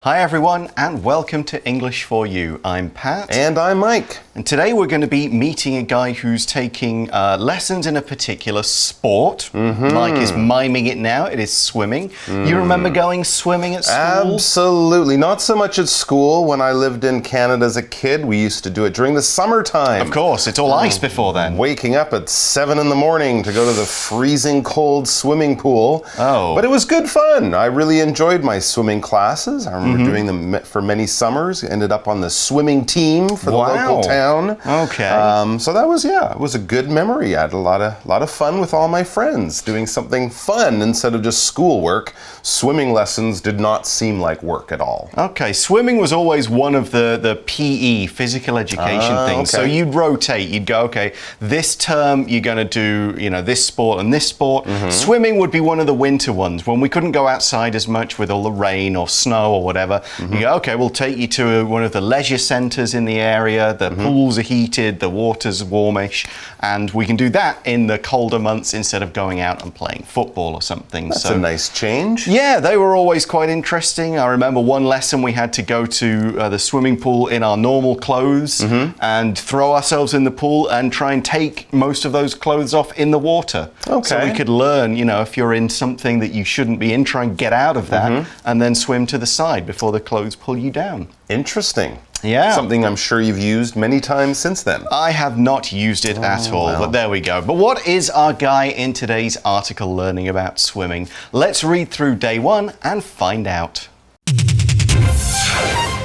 Hi everyone and welcome to English for You. I'm Pat. And I'm Mike. And today we're going to be meeting a guy who's taking lessons in a particular sport. Mike is miming it now. It is swimming. You remember going swimming at school? Absolutely. Not so much at school. When I lived in Canada as a kid, we used to do it during the summertime. Of course, it's all ice before then. Waking up at 7 in the morning to go to the freezing cold swimming pool. Oh. But it was good fun. I really enjoyed my swimming classes. I remember doing them for many summers. Ended up on the swimming team for the local town. Okay. So that was, it was a good memory. I had a lot of fun with all my friends doing something fun instead of just schoolwork. Swimming lessons did not seem like work at all. Okay, swimming was always one of the PE, physical education things. Okay. So you'd rotate. You'd go, okay, this term you're going to do, this sport and this sport. Swimming would be one of the winter ones when we couldn't go outside as much with all the rain or snow or whatever. You go, okay, we'll take you to one of the leisure centres in the area. The pools are heated, the water's warmish, and we can do that in the colder months instead of going out and playing football or something. That's a nice change. Yeah, they were always quite interesting. I remember one lesson we had to go to the swimming pool in our normal clothes and throw ourselves in the pool and try and take most of those clothes off in the water. Okay. So we could learn, if you're in something that you shouldn't be in, try and get out of that and then swim to the side before the clothes pull you down. Interesting. Yeah. Something I'm sure you've used many times since then. I have not used it at all, but there we go. But what is our guy in today's article learning about swimming? Let's read through day one and find out.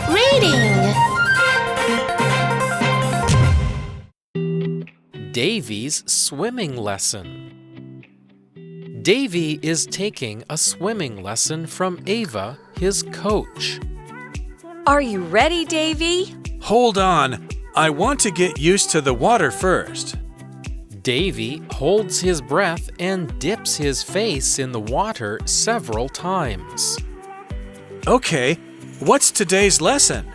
Reading. Davy's swimming lesson. Davy is taking a swimming lesson from Ava, his coach. Are you ready, Davy? Hold on. I want to get used to the water first. Davy holds his breath and dips his face in the water several times. Okay, what's today's lesson?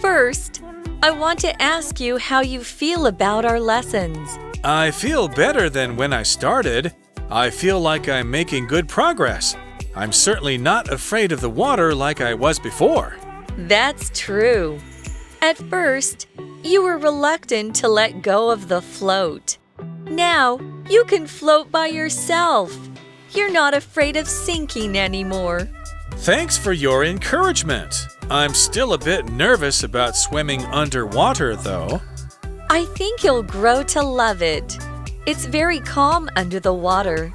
First, I want to ask you how you feel about our lessons. I feel better than when I started. I feel like I'm making good progress. I'm certainly not afraid of the water like I was before. That's true. At first, you were reluctant to let go of the float. Now, you can float by yourself. You're not afraid of sinking anymore. Thanks for your encouragement. I'm still a bit nervous about swimming underwater, though. I think you'll grow to love it. It's very calm under the water.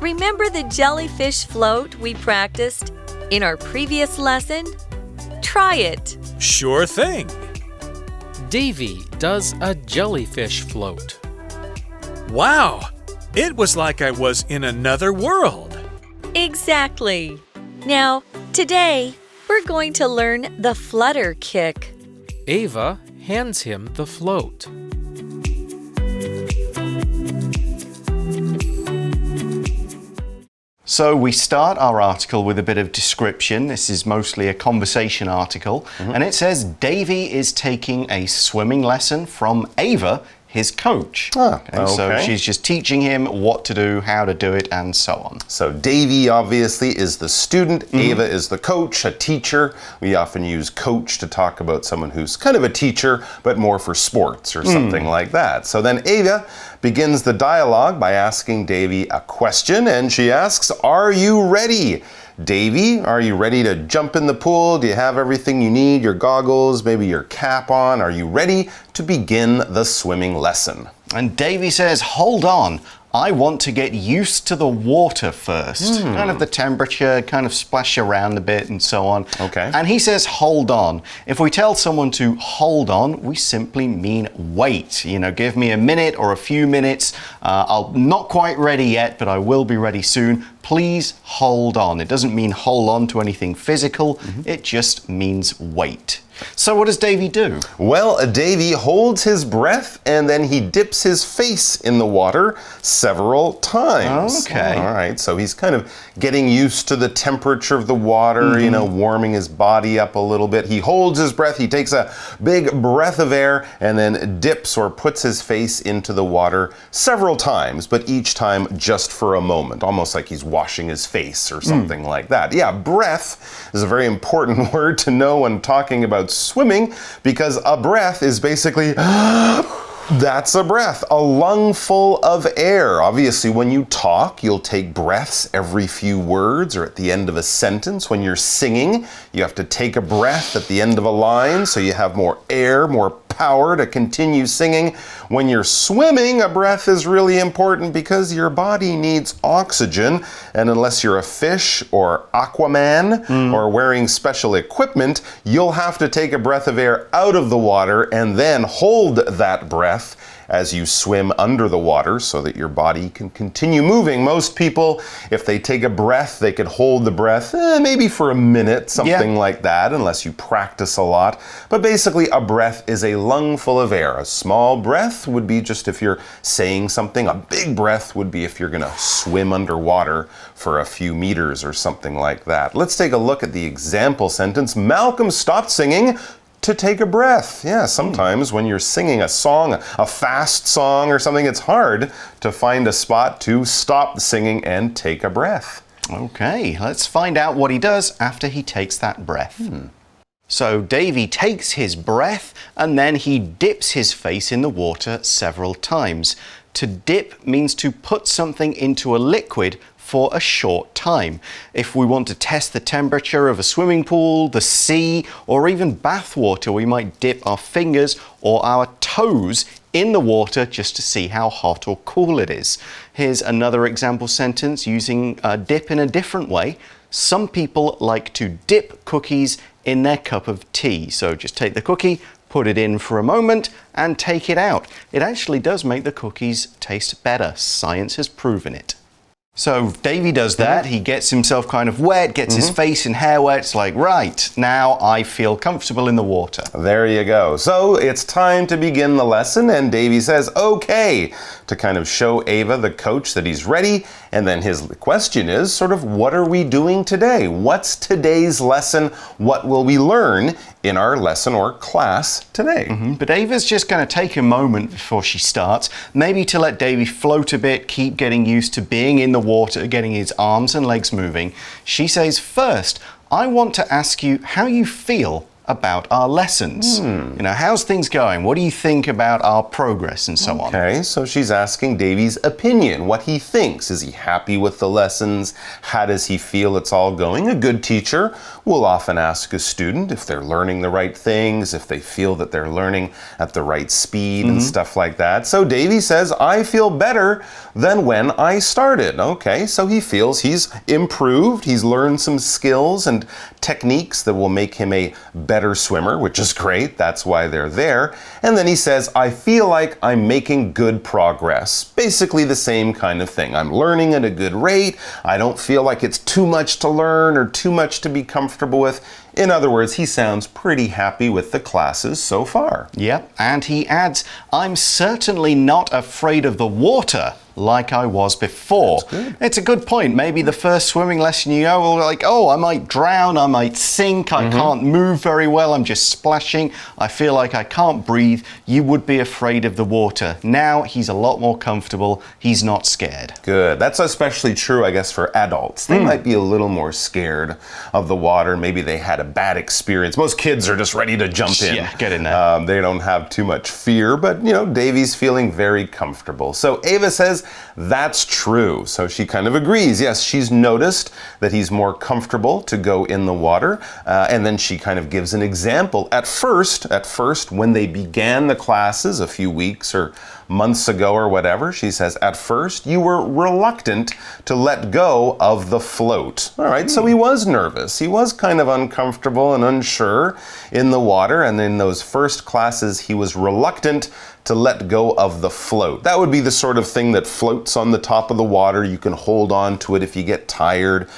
Remember the jellyfish float we practiced in our previous lesson? Try it. Sure thing. Davy does a jellyfish float. Wow! It was like I was in another world. Exactly. Now, today, we're going to learn the Flutter Kick. Ava hands him the float. So we start our article with a bit of description. This is mostly a conversation article. And it says, Davy is taking a swimming lesson from Ava, his coach. So she's just teaching him what to do, how to do it, and so on. So Davy obviously is the student, Ava is the coach, a teacher. We often use coach to talk about someone who's kind of a teacher, but more for sports or something like that. So then Ava begins the dialogue by asking Davy a question, and she asks, "Are you ready? Davy, are you ready to jump in the pool? Do you have everything you need, your goggles, maybe your cap on? Are you ready to begin the swimming lesson?" And Davy says, hold on, I want to get used to the water first. Kind of the temperature, kind of splash around a bit and so on. Okay. And he says, hold on. If we tell someone to hold on, we simply mean wait. Give me a minute or a few minutes. I'm not quite ready yet, but I will be ready soon. Please hold on. It doesn't mean hold on to anything physical. It just means wait. So what does Davy do? Well, Davy holds his breath and then he dips his face in the water several times. Okay. All right, so he's kind of getting used to the temperature of the water, you know, warming his body up a little bit. He holds his breath, he takes a big breath of air and then dips or puts his face into the water several times, but each time just for a moment, almost like he's washing his face or something like that. Yeah, breath is a very important word to know when talking about swimming, because a breath is basically that's a breath, a lungful of air. Obviously, when you talk, you'll take breaths every few words or at the end of a sentence. When you're singing, you have to take a breath at the end of a line so you have more air, more power to continue singing. When you're swimming, a breath is really important because your body needs oxygen, and unless you're a fish or Aquaman or wearing special equipment, you'll have to take a breath of air out of the water and then hold that breath as you swim under the water so that your body can continue moving. Most people, if they take a breath, they could hold the breath maybe for a minute, something like that, unless you practice a lot. But basically, a breath is a lungful of air. A small breath would be just if you're saying something. A big breath would be if you're going to swim underwater for a few meters or something like that. Let's take a look at the example sentence. Malcolm stopped singing to take a breath. Yeah, sometimes when you're singing a song, a fast song or something, it's hard to find a spot to stop singing and take a breath. Okay, let's find out what he does after he takes that breath. So Davy takes his breath and then he dips his face in the water several times. To dip means to put something into a liquid for a short time. If we want to test the temperature of a swimming pool, the sea, or even bath water, we might dip our fingers or our toes in the water just to see how hot or cool it is. Here's another example sentence using dip in a different way. Some people like to dip cookies in their cup of tea. So just take the cookie, put it in for a moment, and take it out. It actually does make the cookies taste better. Science has proven it. So Davy does that. He gets himself kind of wet, gets his face and hair wet. It's like, right, now I feel comfortable in the water. There you go. So it's time to begin the lesson, and Davy says, okay, to kind of show Ava, the coach, that he's ready. And then his question is sort of, what are we doing today? What's today's lesson? What will we learn in our lesson or class today? But Ava's just going to take a moment before she starts, maybe to let Davy float a bit, keep getting used to being in the water, getting his arms and legs moving. She says, first, I want to ask you how you feel about our lessons. You know, how's things going? What do you think about our progress and so on? Okay, so she's asking Davy's opinion, what he thinks. Is he happy with the lessons? How does he feel it's all going? A good teacher will often ask a student if they're learning the right things, if they feel that they're learning at the right speed and stuff like that. So Davy says, I feel better than when I started. Okay, so he feels he's improved. He's learned some skills and techniques that will make him a better swimmer, which is great. That's why they're there. And then he says, I feel like I'm making good progress. Basically the same kind of thing. I'm learning at a good rate. I don't feel like it's too much to learn or too much to be comfortable with. In other words, he sounds pretty happy with the classes so far. Yep, and he adds, I'm certainly not afraid of the water like I was before. It's a good point. Maybe the first swimming lesson you go, like, oh, I might drown, I might sink, I can't move very well, I'm just splashing, I feel like I can't breathe. You would be afraid of the water. Now he's a lot more comfortable, he's not scared. Good. That's especially true, I guess, for adults. They might be a little more scared of the water. Maybe they had a bad experience. Most kids are just ready to jump in. Yeah, get in there. They don't have too much fear, but, you know, Davy's feeling very comfortable. So Ava says, that's true. So she kind of agrees. Yes, she's noticed that he's more comfortable to go in the water. And then she kind of gives an example. At first, when they began the classes a few weeks or months ago or whatever. She says, at first, you were reluctant to let go of the float. All right, so he was nervous. He was kind of uncomfortable and unsure in the water. And in those first classes, he was reluctant to let go of the float. That would be the sort of thing that floats on the top of the water. You can hold on to it if you get tired.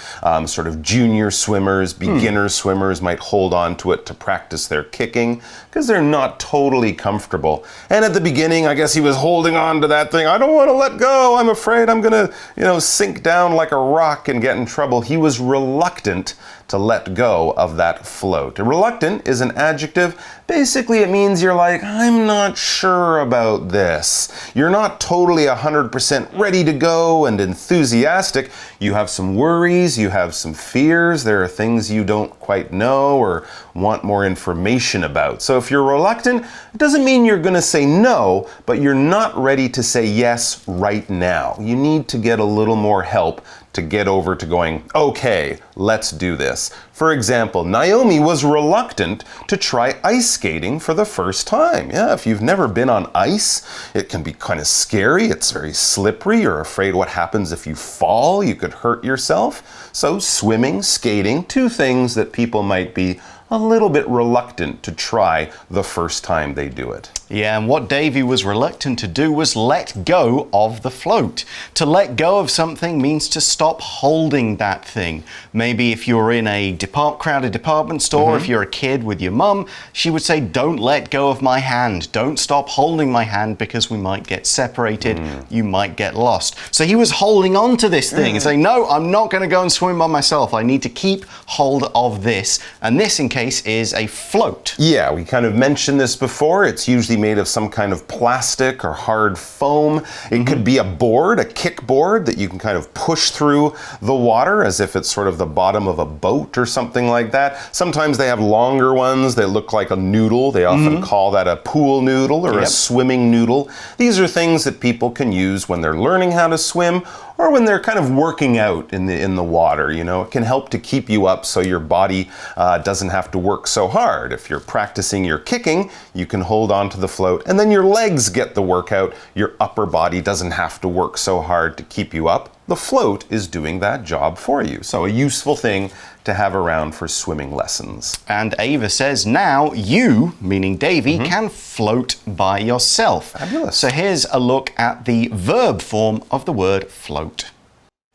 Sort of junior swimmers, beginner swimmers might hold on to it to practice their kicking because they're not totally comfortable. And at the beginning, I guess he was holding on to that thing. I don't want to let go. I'm afraid I'm going to, sink down like a rock and get in trouble. He was reluctant to let go of that float. Reluctant is an adjective. Basically, it means you're like, I'm not sure about this. You're not totally 100% ready to go and enthusiastic. You have some worries, you have some fears. There are things you don't quite know or want more information about. So if you're reluctant, it doesn't mean you're going to say no, but you're not ready to say yes right now. You need to get a little more help to get over to going, okay, let's do this. For example, Naomi was reluctant to try ice skating for the first time. Yeah, if you've never been on ice, it can be kind of scary. It's very slippery. You're afraid what happens if you fall. You could hurt yourself. So swimming, skating, two things that people might be a little bit reluctant to try the first time they do it. Yeah, and what Davy was reluctant to do was let go of the float. To let go of something means to stop holding that thing. Maybe if you're in a crowded department store, if you're a kid with your mum, she would say, don't let go of my hand. Don't stop holding my hand because we might get separated. You might get lost. So he was holding on to this thing and saying, no, I'm not going to go and swim by myself. I need to keep hold of this. And this, in case, is a float. Yeah, we kind of mentioned this before. It's usually made of some kind of plastic or hard foam. It could be a board, a kickboard that you can kind of push through the water as if it's sort of the bottom of a boat or something like that. Sometimes they have longer ones that look like a noodle. They often call that a pool noodle or a swimming noodle. These are things that people can use when they're learning how to swim or when they're kind of working out in the water. It can help to keep you up so your body doesn't have to work so hard. If you're practicing your kicking, you can hold on to the float and then your legs get the workout. Your upper body doesn't have to work so hard to keep you up. The float is doing that job for you. So a useful thing to have around for swimming lessons. And Ava says, now you, meaning Davy, can float by yourself. Fabulous. So here's a look at the verb form of the word float.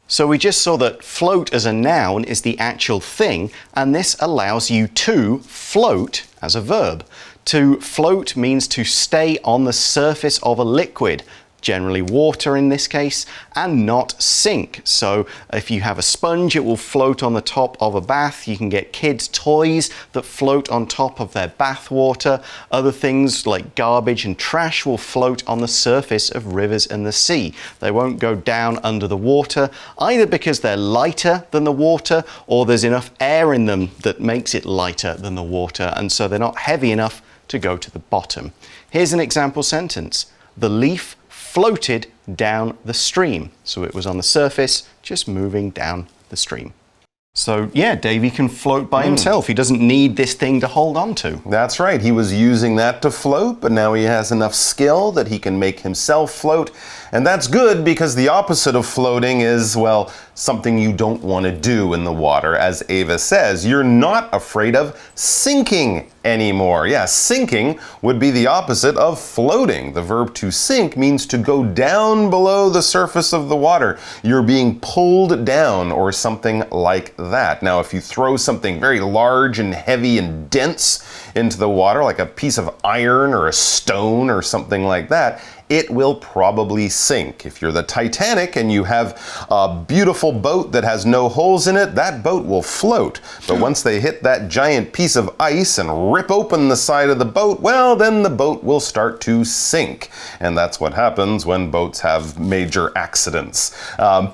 So we just saw that float as a noun is the actual thing, and this allows you to float as a verb. To float means to stay on the surface of a liquid, generally water in this case, and not sink. So if you have a sponge, it will float on the top of a bath. You can get kids' toys that float on top of their bath water. Other things like garbage and trash will float on the surface of rivers and the sea. They won't go down under the water, either because they're lighter than the water or there's enough air in them that makes it lighter than the water, and so they're not heavy enough to go to the bottom. Here's an example sentence. The leaf floated down the stream. So it was on the surface, just moving down the stream. So yeah, Davy can float by himself. He doesn't need this thing to hold on to. That's right. He was using that to float, but now he has enough skill that he can make himself float. And that's good because the opposite of floating is, well, something you don't want to do in the water. As Ava says, you're not afraid of sinking anymore. Yeah, sinking would be the opposite of floating. The verb to sink means to go down below the surface of the water. You're being pulled down or something like that. Now, if you throw something very large and heavy and dense into the water, like a piece of iron or a stone or something like that, it will probably sink. If you're the Titanic and you have a beautiful boat that has no holes in it, that boat will float. But once they hit that giant piece of ice and rip open the side of the boat, well, then the boat will start to sink. And that's what happens when boats have major accidents.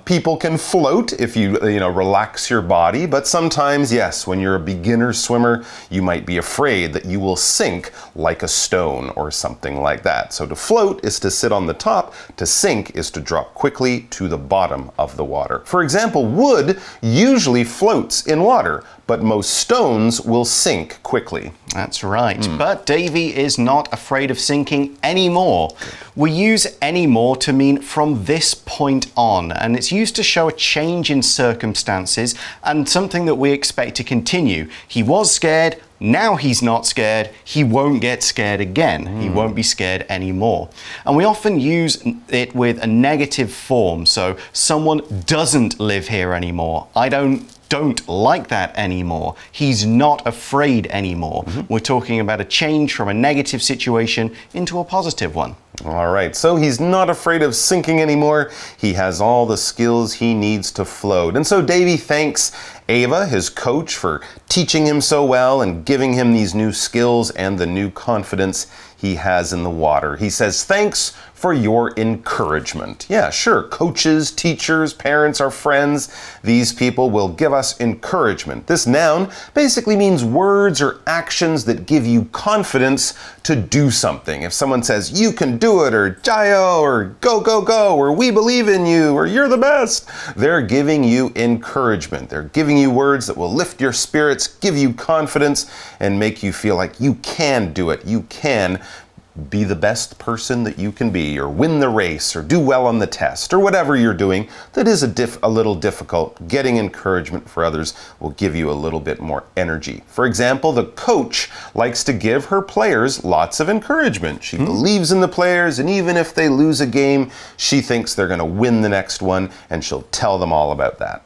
People can float if you relax your body, but sometimes, yes, when you're a beginner swimmer, you might be afraid afraid that you will sink like a stone or something like that. So to float is to sit on the top, to sink is to drop quickly to the bottom of the water. For example, wood usually floats in water, but most stones will sink quickly. That's right. But Davy is not afraid of sinking anymore. We use anymore to mean from this point on, and it's used to show a change in circumstances and something that we expect to continue. He was scared, now he's not scared, he won't get scared again. He won't be scared anymore. And we often use it with a negative form, so someone doesn't live here anymore. I don't like that anymore. He's not afraid anymore. We're talking about a change from a negative situation into a positive one. All right, so he's not afraid of sinking anymore. He has all the skills he needs to float. And so Davy thanks Ava, his coach, for teaching him so well and giving him these new skills and the new confidence he has in the water. He says, thanks for your encouragement. Yeah, sure, coaches, teachers, parents, our friends, these people will give us encouragement. This noun basically means words or actions that give you confidence to do something. If someone says, you can do it, or jayo, or go, go, go, or we believe in you, or you're the best, they're giving you encouragement. They're giving you words that will lift your spirits, give you confidence, and make you feel like you can do it. You can be the best person that you can be, or win the race, or do well on the test, or whatever you're doing that is a little difficult. Getting encouragement for others will give you a little bit more energy. For example, the coach likes to give her players lots of encouragement. She believes in the players, and even if they lose a game, she thinks they're going to win the next one, and she'll tell them all about that.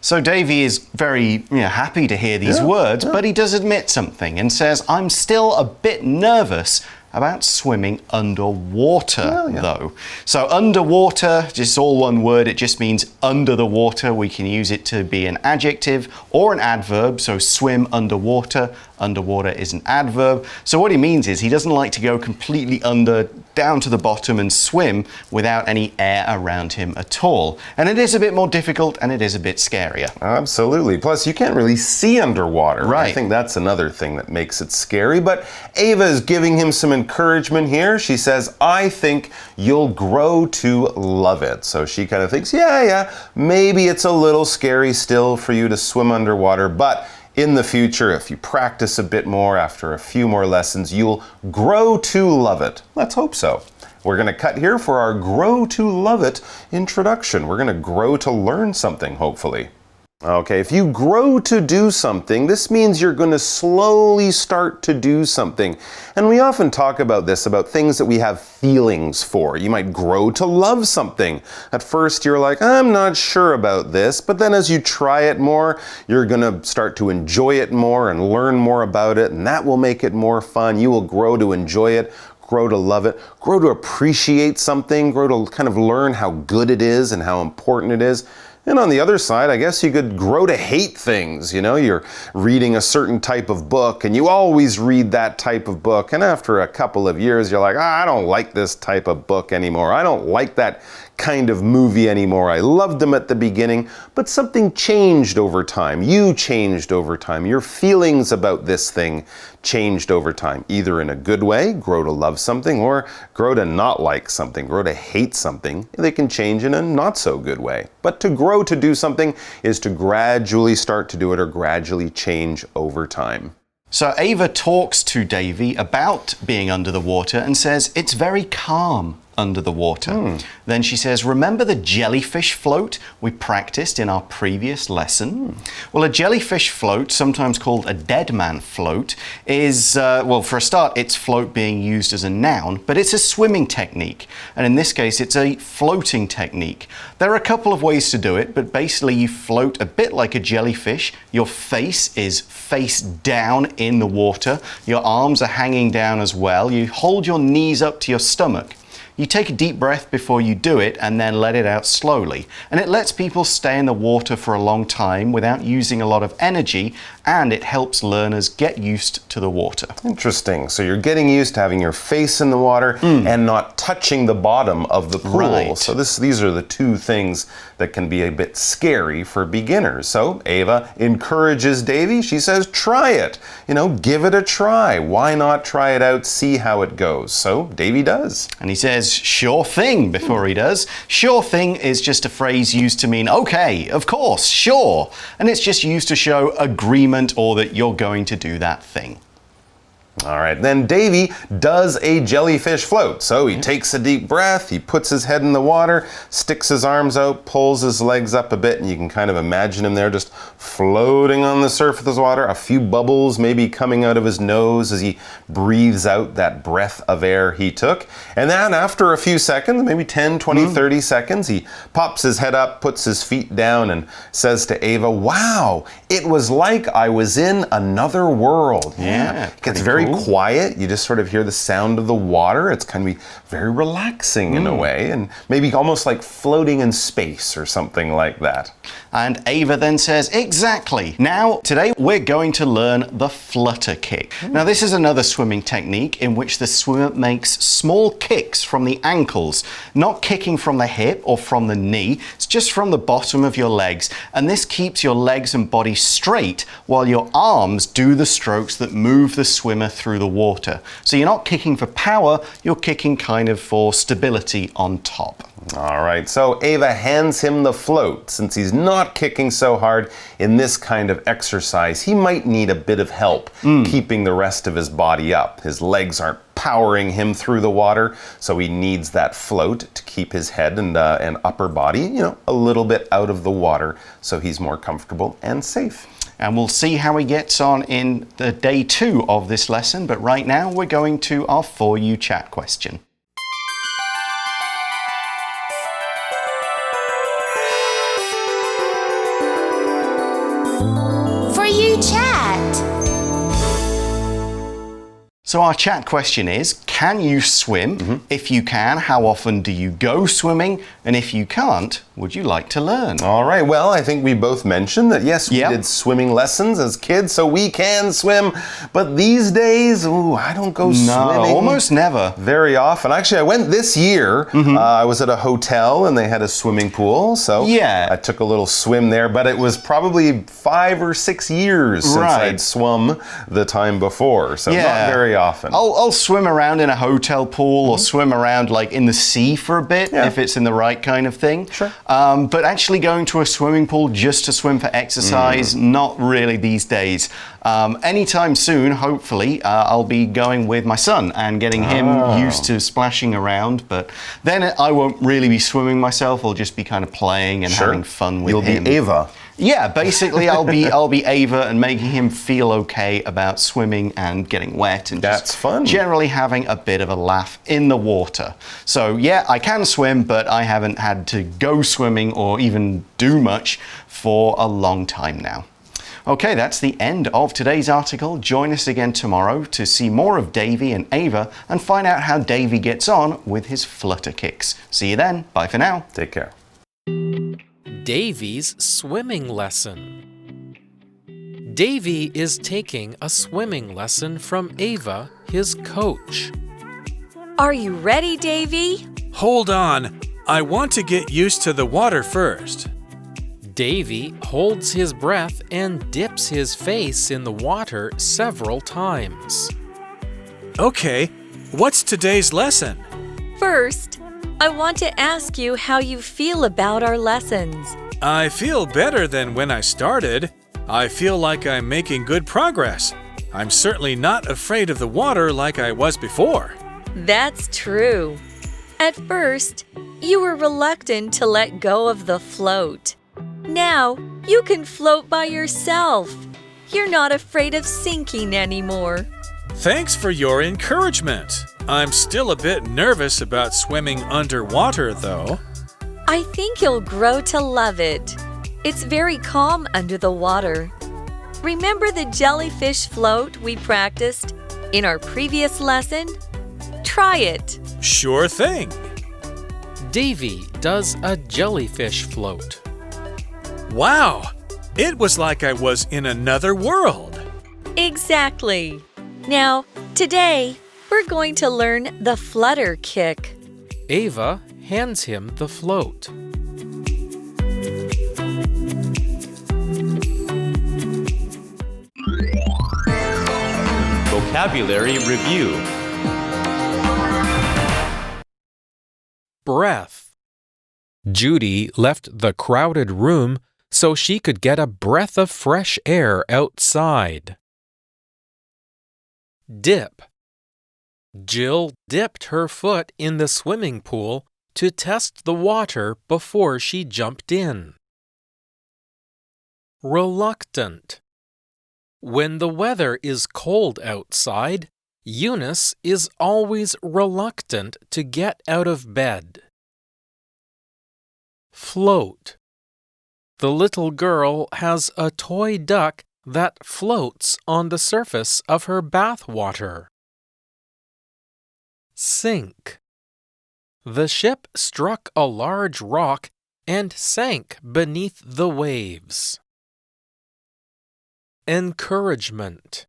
So Davy is very happy to hear these words, but he does admit something and says, I'm still a bit nervous about swimming underwater, though. So underwater, just all one word, it just means under the water. We can use it to be an adjective or an adverb, so swim underwater. Underwater is an adverb. So what he means is he doesn't like to go completely under, down to the bottom and swim without any air around him at all. And it is a bit more difficult and it is a bit scarier. Absolutely. Plus, you can't really see underwater. Right. I think that's another thing that makes it scary. But Ava is giving him some encouragement here. She says, I think you'll grow to love it. So she kind of thinks, yeah, maybe it's a little scary still for you to swim underwater, but in the future, if you practice a bit more, after a few more lessons, you'll grow to love it. Let's hope so. We're going to cut here for our Grow to Love It introduction. We're going to grow to learn something, hopefully. Okay, if you grow to do something, this means you're going to slowly start to do something. And we often talk about this, about things that we have feelings for. You might grow to love something. At first, you're like, I'm not sure about this. But then as you try it more, you're going to start to enjoy it more and learn more about it. And that will make it more fun. You will grow to enjoy it, grow to love it, grow to appreciate something, grow to kind of learn how good it is and how important it is. And on the other side, I guess you could grow to hate things. You know, you're reading a certain type of book and you always read that type of book. And after a couple of years, you're like, I don't like this type of book anymore. I don't like that kind of movie anymore. I loved them at the beginning, but something changed over time. You changed over time. Your feelings about this thing changed over time, either in a good way, grow to love something, or grow to not like something, grow to hate something. They can change in a not so good way. But to grow to do something is to gradually start to do it or gradually change over time. So Ava talks to Davy about being under the water and says it's very calm under the water. Then she says, remember the jellyfish float we practiced in our previous lesson? Well, a jellyfish float, sometimes called a dead man float, is, well, for a start, it's float being used as a noun, but it's a swimming technique. And in this case, it's a floating technique. There are a couple of ways to do it, but basically you float a bit like a jellyfish. Your face is face down in the water. Your arms are hanging down as well. You hold your knees up to your stomach. You take a deep breath before you do it and then let it out slowly. And it lets people stay in the water for a long time without using a lot of energy, and it helps learners get used to the water. Interesting. So you're getting used to having your face in the water and not touching the bottom of the pool. Right. So these are the two things that can be a bit scary for beginners. So Ava encourages Davy. She says, try it. Give it a try. Why not try it out, see how it goes? So Davy does. And he says, sure thing, before he does. Sure thing is just a phrase used to mean, okay, of course, sure. And it's just used to show agreement or that you're going to do that thing. All right, then Davy does a jellyfish float. So he takes a deep breath, he puts his head in the water, sticks his arms out, pulls his legs up a bit, and you can kind of imagine him there just floating on the surface of the water, a few bubbles maybe coming out of his nose as he breathes out that breath of air he took. And then after a few seconds, maybe 10, 20, 30 seconds, he pops his head up, puts his feet down, and says to Ava, wow, it was like I was in another world. Yeah, it gets very quiet. You just sort of hear the sound of the water. It's kind of very relaxing in a way, and maybe almost like floating in space or something like that. And Ava then says, exactly. Now, today we're going to learn the Flutter Kick. Now, this is another swimming technique in which the swimmer makes small kicks from the ankles, not kicking from the hip or from the knee. It's just from the bottom of your legs. And this keeps your legs and body straight while your arms do the strokes that move the swimmer through the water. So you're not kicking for power, you're kicking kind of for stability on top. All right, so Ava hands him the float. Since he's not kicking so hard in this kind of exercise, he might need a bit of help keeping the rest of his body up. His legs aren't powering him through the water, so he needs that float to keep his head and upper body, a little bit out of the water so he's more comfortable and safe. And we'll see how he gets on in the day 2 of this lesson, but right now we're going to our For You chat question. For You chat. So our chat question is, can you swim? If you can, how often do you go swimming? And if you can't, would you like to learn? All right, well, I think we both mentioned that, yes, we did swimming lessons as kids, so we can swim. But these days, I don't go swimming. Almost never. Very often. Actually, I went this year. I was at a hotel and they had a swimming pool, so I took a little swim there. But it was probably 5 or 6 years since I'd swum the time before, so not very often. I'll swim around in a hotel pool or swim around like in the sea for a bit if it's in the right kind of thing. Sure. But actually going to a swimming pool just to swim for exercise, not really these days. Anytime soon, hopefully, I'll be going with my son and getting him used to splashing around. But then I won't really be swimming myself. I'll just be kind of playing and having fun with him. You'll be Ava. Yeah, basically I'll be Ava and making him feel okay about swimming and getting wet and just fun. Generally having a bit of a laugh in the water. So yeah, I can swim, but I haven't had to go swimming or even do much for a long time now. Okay, that's the end of today's article. Join us again tomorrow to see more of Davy and Ava and find out how Davy gets on with his flutter kicks. See you then. Bye for now. Take care. Davy's swimming lesson. Davy is taking a swimming lesson from Ava, his coach. Are you ready, Davy? Hold on. I want to get used to the water first. Davy holds his breath and dips his face in the water several times. Okay, what's today's lesson? First, I want to ask you how you feel about our lessons. I feel better than when I started. I feel like I'm making good progress. I'm certainly not afraid of the water like I was before. That's true. At first, you were reluctant to let go of the float. Now, you can float by yourself. You're not afraid of sinking anymore. Thanks for your encouragement. I'm still a bit nervous about swimming underwater, though. I think you'll grow to love it. It's very calm under the water. Remember the jellyfish float we practiced in our previous lesson? Try it. Sure thing. Davy does a jellyfish float. Wow! It was like I was in another world. Exactly. Now, today, we're going to learn the Flutter Kick. Ava hands him the float. Vocabulary Review. Breath. Judy left the crowded room so she could get a breath of fresh air outside. Dip. Jill dipped her foot in the swimming pool to test the water before she jumped in. Reluctant. When the weather is cold outside, Eunice is always reluctant to get out of bed. Float. The little girl has a toy duck that floats on the surface of her bath water. Sink. The ship struck a large rock and sank beneath the waves. Encouragement.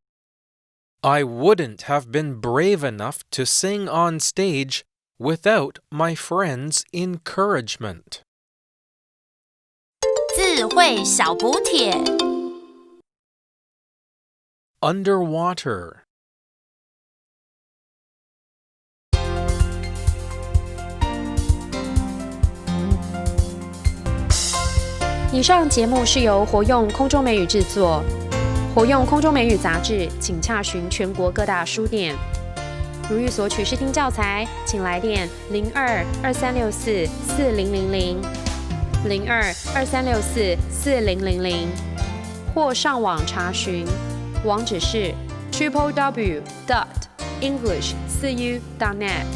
I wouldn't have been brave enough to sing on stage without my friends' encouragement. 智慧小补帖 Underwater. 以上节目是由活用空中美语制作，活用空中美语杂志，请洽询全国各大书店。如欲索取试听教材，请来电02-2364-4000 02-2364-4000，或上网查询，网址是 www.english4u.net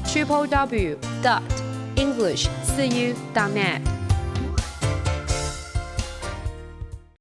www.english4u.net